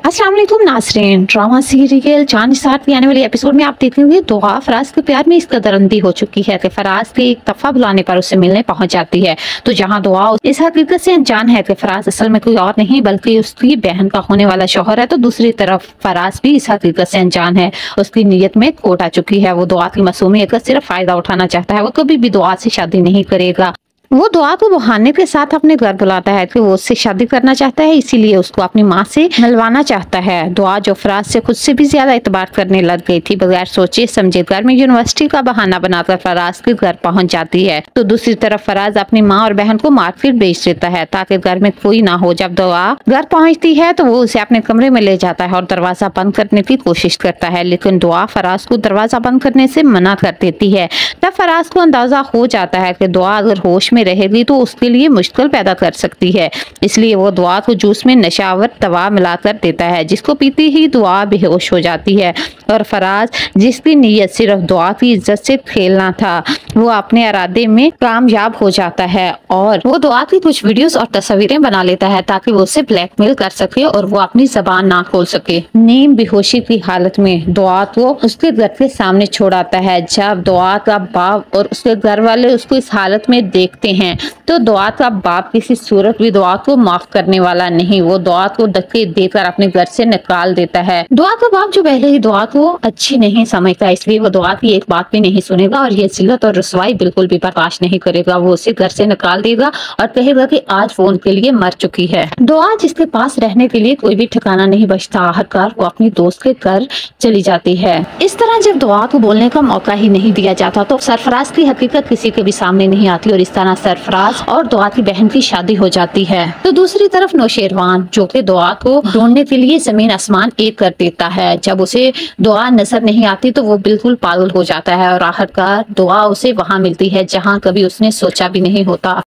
अस्सलाम वालेकुम नाज़रीन, ड्रामा सीरियल चांद की आने वाली एपिसोड में आप देखेंगे दुआ फराज के प्यार में इस कदर अंधी हो चुकी है कि फराज के एक दफा बुलाने पर उसे मिलने पहुंच जाती है। तो जहां दुआ इस हकीकत से अनजान है कि फराज असल में कोई और नहीं बल्कि उसकी बहन का होने वाला शौहर है, तो दूसरी तरफ फराज भी इस हकीकत से अनजान है। उसकी नीयत में खोट आ चुकी है। वो दुआ की मासूमियत का सिर्फ फायदा उठाना चाहता है। वो कभी भी दुआ से शादी नहीं करेगा। वो दुआ को बहाने के साथ अपने घर बुलाता है कि वो उससे शादी करना चाहता है, इसीलिए उसको अपनी माँ से मिलवाना चाहता है। दुआ जो फराज से खुद से भी ज्यादा एतबार करने लग गई थी, बगैर सोचे समझे घर में यूनिवर्सिटी का बहाना बनाकर फराज के घर पहुंच जाती है। तो दूसरी तरफ फराज अपनी माँ और बहन को मार्केट भेज देता है ताकि घर में कोई ना हो। जब दुआ घर पहुँचती है तो वो उसे अपने कमरे में ले जाता है और दरवाजा बंद करने की कोशिश करता है, लेकिन दुआ फराज को दरवाजा बंद करने से मना कर देती है। तब फराज को अंदाजा हो जाता है कि दुआ अगर होश में रहेगी तो उसके लिए मुश्किल पैदा कर सकती है, इसलिए वो दुआ को जूस में नशावर दवा मिलाकर देता है, जिसको पीते ही दुआ बेहोश हो जाती है। और फराज जिसकी नीयत सिर्फ दुआ की इज्जत से खेलना था, वो अपने इरादे में कामयाब हो जाता है और वो दुआ की कुछ वीडियोस और तस्वीरें बना लेता है ताकि वो उसे ब्लैकमेल कर सके और वो अपनी जबान ना खोल सके। नीम बेहोशी की हालत में दुआ को उसके घर के सामने छोड़ आता है। जब दुआ का बाप और उसके घर वाले उसको इस हालत में देखते हैं तो दुआ का बाप किसी सूरत भी दुआ को माफ करने वाला नहीं। वो दुआ को धक्के देकर अपने घर से निकाल देता है। दुआ का बाप जो पहले ही दुआ को अच्छी नहीं समझता, इसलिए वो दुआ की एक बात भी नहीं सुनेगा और ये जिल्लत और रसवाई बिल्कुल भी बर्दाश्त नहीं करेगा। वो उसे घर से निकाल देगा और कहेगा कि आज वो उनके लिए मर चुकी है। दुआ जिसके पास रहने के लिए कोई भी ठिकाना नहीं बचता, आखिरकार वो अपनी दोस्त के घर चली जाती है। इस तरह जब दुआ को बोलने का मौका ही नहीं दिया जाता तो सरफराज की हकीकत किसी के भी सामने नहीं आती और इस तरह सरफराज और दुआ की बहन की शादी हो जाती है। तो दूसरी तरफ नौशेरवान जो कि दुआ को ढूंढने के लिए जमीन आसमान एक कर देता है। जब उसे दुआ नजर नहीं आती तो वो बिल्कुल पागल हो जाता है और आखिरकार दुआ उसे वहां मिलती है जहां कभी उसने सोचा भी नहीं होता।